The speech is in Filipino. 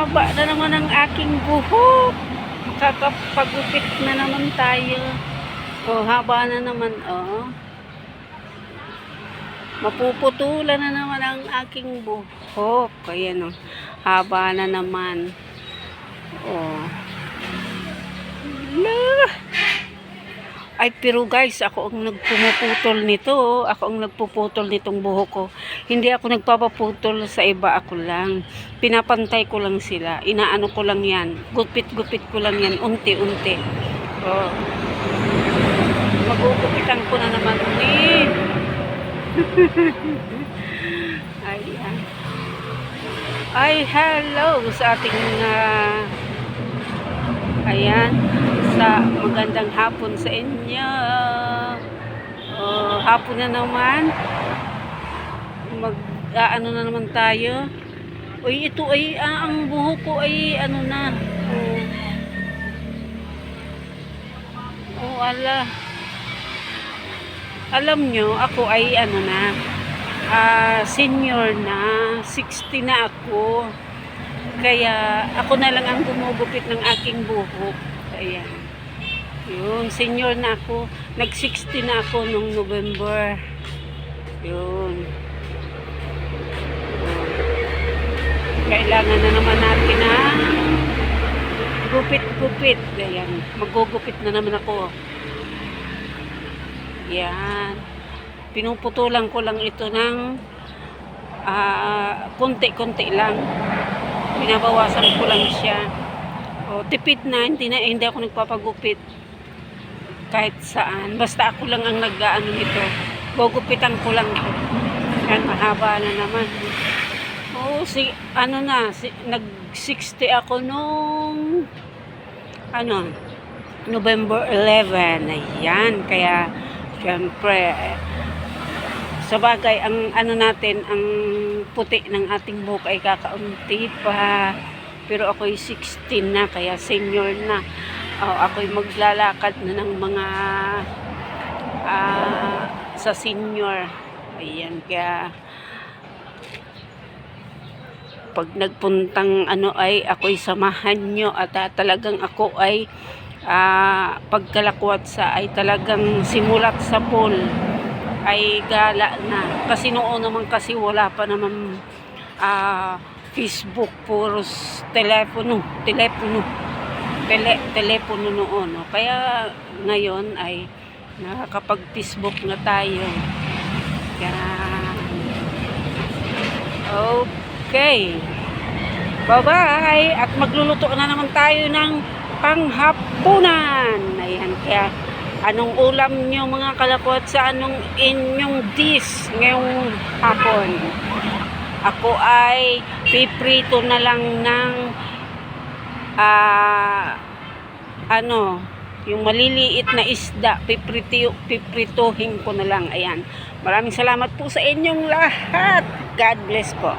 haba na naman ang aking buhok. Kakapagupit na naman tayo. Oh, haba na naman, oh. Mapuputulan na naman ang aking buhok. Ayan, oh. Haba na naman. Oh. Ay, pero guys, ako ang nagpuputol nito. Oh. Ako ang nagpuputol nitong buhok ko. Hindi ako nagpapaputol sa iba, ako lang. Pinapantay ko lang sila. Inaano ko lang yan. Gupit-gupit ko lang yan. Unti-unti. Oh. Magugupitan ko na naman ni. Ayan. Ay, hello sa ating ayan, sa magandang hapon sa inyo. Oh, hapon na naman. Ano na naman tayo. Uy, ito ay ang buhok ko ay ano na. Oh, ala. Alam nyo, ako ay ano na, senior na, 60 na ako. Kaya ako na lang ang gumugupit ng aking buhok. Ayan. Yun, senior na ako. Nag-60 na ako nung November. Yun. Kailangan na naman natin na gupit-gupit. Ayan. Magugupit na naman ako. Yan. Pinuputulan ko lang ito ng konti-konti lang. Pinabawasan ko lang siya. O, tipid na, hindi ako nagpapagupit kahit saan. Basta ako lang ang nag-ano nito. Gugupitan ko lang ito. Yan, mahaba na naman. O, nag-60 ako nung November 11. Ayan, kaya siyempre, sa bagay, ang natin, ang puti ng ating buhok ay kakaunti pa. Pero ako'y 16 na, kaya senior na. Ako'y maglalakad na ng mga sa senior. Ayan, kaya pag nagpuntang ay ako'y samahan nyo at talagang ako ay pagkalakwat sa ay talagang simulat sa pool ay gala na. Kasi noon naman kasi wala pa naman Facebook, puros telepono noon. No? Kaya ngayon ay nakakapag-Facebook na tayo. Kaya okay. Bye-bye. At magluluto na naman tayo ng panghapunan. Ayan, kaya anong ulam nyo mga kalakwat sa anong inyong dish ngayong hapon? Ako ay piprito na lang ng yung maliliit na isda. Piprituhin ko na lang. Ayan. Maraming salamat po sa inyong lahat. God bless po.